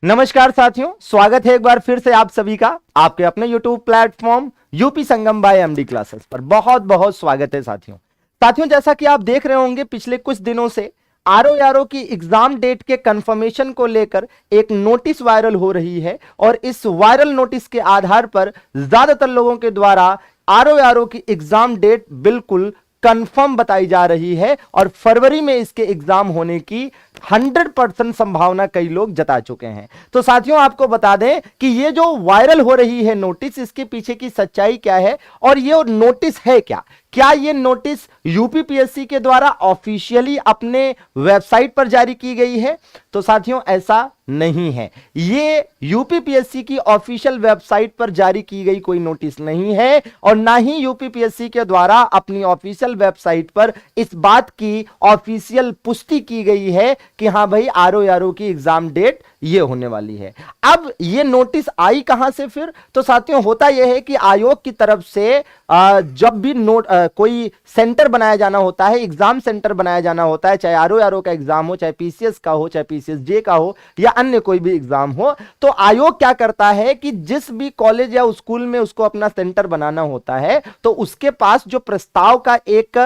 नमस्कार साथियों, स्वागत है एक बार फिर से आप सभी का आपके अपने YouTube प्लेटफॉर्म यूपी संगम बाय एमडी क्लासेस पर। बहुत बहुत स्वागत है साथियों, जैसा कि आप देख रहे होंगे पिछले कुछ दिनों से आरओ की एग्जाम डेट के कंफर्मेशन को लेकर एक नोटिस वायरल हो रही है और इस वायरल नोटिस के आधार पर ज्यादातर लोगों के द्वारा आरओ की एग्जाम डेट बिल्कुल कंफर्म बताई जा रही है और फरवरी में इसके एग्जाम होने की 100% संभावना कई लोग जता चुके हैं। तो साथियों, आपको बता दें कि ये जो वायरल हो रही है नोटिस, इसके पीछे की सच्चाई क्या है और ये नोटिस है क्या ये नोटिस यूपीपीएससी के द्वारा ऑफिशियली अपने वेबसाइट पर जारी की गई है? तो साथियों, ऐसा नहीं है। ये यूपीपीएससी की ऑफिशियल वेबसाइट पर जारी की गई कोई नोटिस नहीं है और ना ही यूपीपीएससी के द्वारा अपनी ऑफिशियल वेबसाइट पर इस बात की ऑफिशियल पुष्टि की गई है कि हां भाई आरओ की एग्जाम डेट ये होने वाली है। अब ये नोटिस आई कहां से फिर? तो साथियों, होता यह है कि आयोग की तरफ से जब भी कोई सेंटर बनाया जाना होता है, एग्जाम सेंटर बनाया जाना होता है, चाहे आरओ का एग्जाम हो, चाहे पीसीएस का हो, चाहे पीसीएसजे का हो या अन्य कोई भी एग्जाम हो, तो आयोग क्या करता है कि जिस भी कॉलेज या स्कूल में उसको अपना सेंटर बनाना होता है तो उसके पास जो प्रस्ताव का एक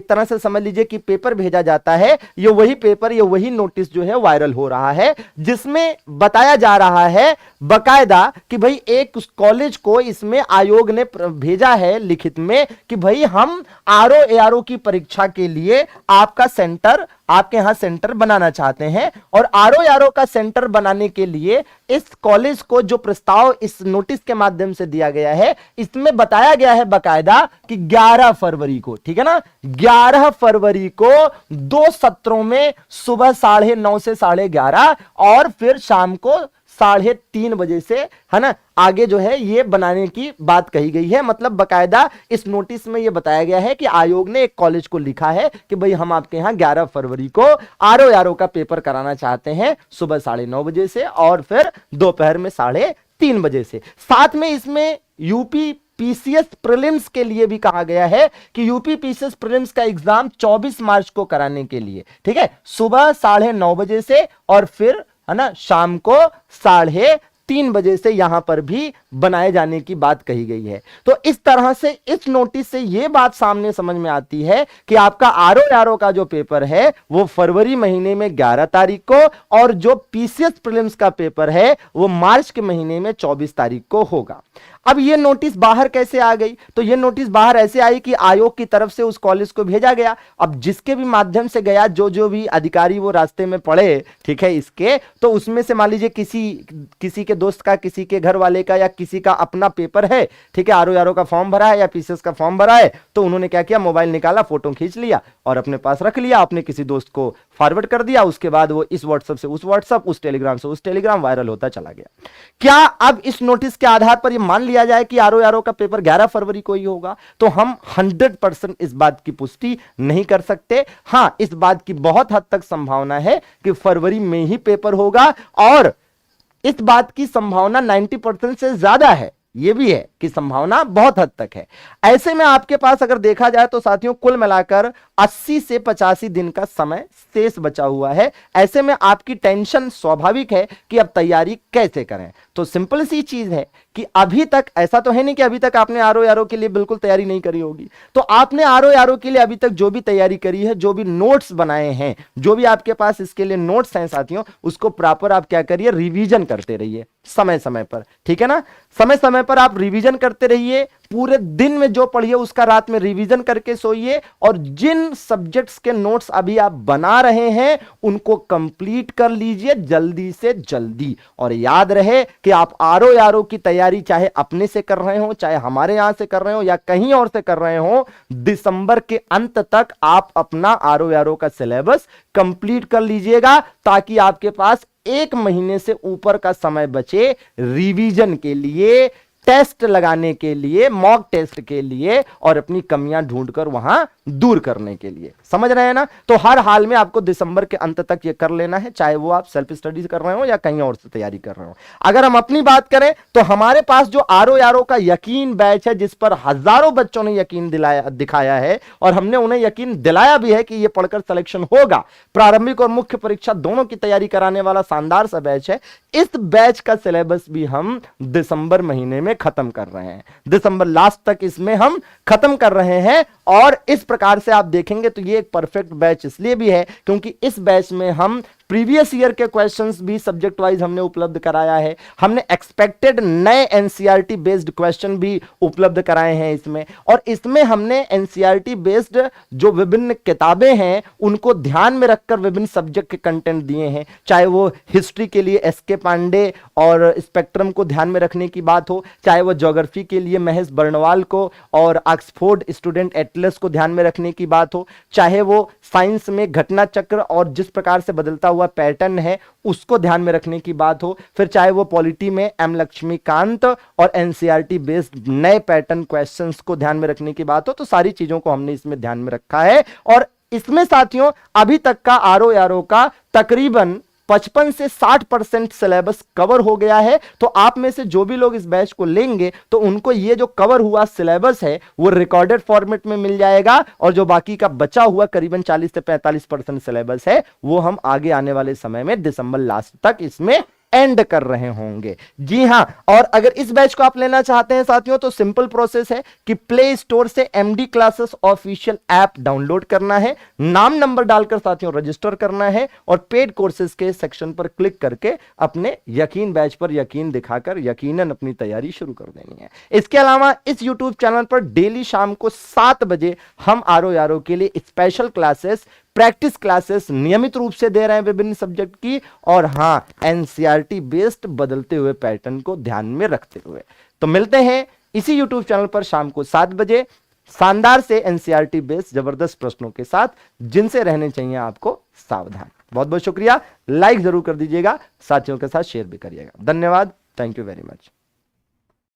तरह से समझ लीजिए कि पेपर भेजा जाता है। ये वही पेपर, ये वही नोटिस जो है वायरल हो रहा है, जिसमें बताया जा रहा है बकायदा कि भाई एक कॉलेज को इसमें आयोग ने भेजा है लिखित में कि भाई हम आरओ की परीक्षा के लिए आपका सेंटर, आपके यहां सेंटर बनाना चाहते हैं और आरओ का सेंटर बनाने के लिए इस कॉलेज को जो प्रस्ताव इस नोटिस के माध्यम से दिया गया है, इसमें बताया गया है बकायदा कि 11 फरवरी को, ठीक है ना, 11 फरवरी को 2 सत्रों में सुबह 9:30 से 11:30 और फिर शाम को 3:30 बजे से, है ना, आगे जो है ये बनाने की बात कही गई है। मतलब बकायदा इस नोटिस में ये बताया गया है कि आयोग ने एक कॉलेज को लिखा है कि भाई हम आपके यहां 11 फरवरी को आरओ का पेपर कराना चाहते हैं सुबह 9:30 बजे से और फिर दोपहर में 3:30 बजे से। साथ में इसमें यूपी पीसीएस प्रीलिम्स के लिए भी कहा गया है कि यूपी पीसीएस प्रीलिम्स का एग्जाम 24 मार्च को कराने के लिए, ठीक है, सुबह 9:30 बजे से और फिर, है ना, शाम को 3:30 बजे से यहां पर भी बनाए जाने की बात कही गई है। तो इस तरह से इस नोटिस से यह बात सामने समझ में आती है कि आपका आरओ का जो पेपर है वो फरवरी महीने में 11 तारीख को और जो पीसीएस प्रीलिम्स का पेपर है वो मार्च के महीने में 24 तारीख को होगा। अब ये नोटिस बाहर कैसे आ गई? तो ये नोटिस बाहर ऐसे आई कि आयोग की तरफ से उस कॉलेज को भेजा गया। अब जिसके भी माध्यम से गया, जो भी अधिकारी वो रास्ते में पड़े, ठीक है, इसके, तो उसमें से मान लीजिए किसी के दोस्त का, किसी के घर वाले का या किसी का अपना पेपर है, ठीक है, आरओ का फॉर्म भरा है या पीसीएस का फॉर्म भरा है, तो उन्होंने क्या किया, मोबाइल निकाला, फोटो खींच लिया और अपने पास रख लिया, अपने किसी दोस्त को फॉरवर्ड कर दिया। उसके बाद वो इस व्हाट्सएप से उस व्हाट्सएप, उस टेलीग्राम से उस टेलीग्राम वायरल होता चला गया। क्या अब इस नोटिस के आधार पर यह मान लिया जाए कि आरओ का पेपर 11 फरवरी को ही होगा? तो हम 100% इस बात की पुष्टि नहीं कर सकते। हां, इस बात की बहुत हद तक संभावना है कि फरवरी में ही पेपर होगा और इस बात की संभावना 90% से ज्यादा है, यह भी है कि संभावना बहुत हद तक है। ऐसे में आपके पास अगर देखा जाए तो साथियों, कुल मिलाकर 80 से 85 दिन का समय शेष बचा हुआ है। ऐसे में आपकी टेंशन स्वाभाविक है कि अब तैयारी कैसे करें। तो सिंपल सी चीज है कि अभी तक ऐसा तो है नहीं कि अभी तक आपने आरओ के लिए बिल्कुल तैयारी नहीं करी होगी। तो आपने आरओ के लिए अभी तक जो भी तैयारी करी है, जो भी नोट्स बनाए हैं, जो भी आपके पास इसके लिए नोट्स हैं साथियों, उसको प्रॉपर आप क्या करिए, रिवीजन करते रहिए समय समय पर, ठीक है ना। समय समय पर आप रिवीजन करते रहिए, पूरे दिन में जो पढ़िए उसका रात में रिवीजन करके सोइए और जिन सब्जेक्ट्स के नोट्स अभी आप बना रहे हैं उनको कंप्लीट कर लीजिए जल्दी से जल्दी। और याद रहे कि आप आरओ की तैयारी चाहे अपने से कर रहे हो, चाहे हमारे यहां से कर रहे हो या कहीं और से कर रहे हो, दिसंबर के अंत तक आप अपना आरओ का सिलेबस कंप्लीट कर लीजिएगा ताकि आपके पास 1 महीने से ऊपर का समय बचे रिवीजन के लिए, टेस्ट लगाने के लिए, मॉक टेस्ट के लिए और अपनी कमियां ढूंढकर वहां दूर करने के लिए। समझ रहे हैं ना? तो हर हाल में आपको दिसंबर के अंत तक ये कर लेना है, चाहे वो आप सेल्फ स्टडीज कर रहे हो या कहीं और से तैयारी कर रहे हो। अगर हम अपनी बात करें तो हमारे पास जो आरओ यारो का यकीन बैच है, जिस पर हजारों बच्चों ने यकीन दिखाया है और हमने उन्हें यकीन दिलाया भी है कि ये पढ़कर सिलेक्शन होगा, प्रारंभिक और मुख्य परीक्षा दोनों की तैयारी कराने वाला शानदार सा बैच है। इस बैच का सिलेबस भी हम दिसंबर महीने में खत्म कर रहे हैं, दिसंबर लास्ट तक इसमें हम खत्म कर रहे हैं। और इस प्रकार से आप देखेंगे तो ये एक परफेक्ट बैच इसलिए भी है क्योंकि इस बैच में हम प्रीवियस ईयर के क्वेश्चंस भी सब्जेक्ट वाइज हमने उपलब्ध कराया है, हमने एक्सपेक्टेड नए एनसीईआरटी बेस्ड क्वेश्चन भी उपलब्ध कराए हैं इसमें, और इसमें हमने एनसीईआरटी बेस्ड जो विभिन्न किताबें हैं उनको ध्यान में रखकर विभिन्न सब्जेक्ट के कंटेंट दिए हैं, चाहे वो हिस्ट्री के लिए एसके पांडे और स्पेक्ट्रम को ध्यान में रखने की बात हो, चाहे वो ज्योग्राफी के लिए महेश बर्णवाल को और ऑक्सफोर्ड स्टूडेंट एटलस को ध्यान में रखने की बात हो, चाहे वो साइंस में घटना चक्र और जिस प्रकार से बदलता हुआ पैटर्न है उसको ध्यान में रखने की बात हो, फिर चाहे वो पॉलिटी में एम लक्ष्मीकांत और एनसीईआरटी बेस्ड नए पैटर्न क्वेश्चंस को ध्यान में रखने की बात हो, तो सारी चीजों को हमने इसमें ध्यान में रखा है। और इसमें साथियों अभी तक का आरओ यारो का तकरीबन 55 से 60% सिलेबस कवर हो गया है। तो आप में से जो भी लोग इस बैच को लेंगे तो उनको ये जो कवर हुआ सिलेबस है वो रिकॉर्डेड फॉर्मेट में मिल जाएगा, और जो बाकी का बचा हुआ करीबन 40 से 45% सिलेबस है वो हम आगे आने वाले समय में दिसंबर लास्ट तक इसमें एंड कर रहे होंगे। जी हां, और अगर इस बैच को आप लेना चाहते हैं साथियों तो सिंपल प्रोसेस है कि प्ले स्टोर से MD classes official app download करना है, नाम नंबर डालकर साथियों रजिस्टर करना है और पेड कोर्सेज के सेक्शन पर क्लिक करके अपने यकीन बैच पर यकीन दिखाकर यकीनन अपनी तैयारी शुरू कर देनी है। इसके अलावा इस यूट्यूब चैनल पर डेली शाम को 7 बजे हम आरओ यारो के लिए स्पेशल क्लासेस, प्रैक्टिस क्लासेस नियमित रूप से दे रहे हैं विभिन्न सब्जेक्ट की, और हां एनसीईआरटी बेस्ड बदलते हुए पैटर्न को ध्यान में रखते हुए। तो मिलते हैं इसी यूट्यूब चैनल पर शाम को 7 बजे शानदार से एनसीईआरटी बेस्ड जबरदस्त प्रश्नों के साथ, जिनसे रहने चाहिए आपको सावधान। बहुत बहुत शुक्रिया, लाइक जरूर कर दीजिएगा, साथियों के साथ शेयर भी करिएगा। धन्यवाद, थैंक यू वेरी मच।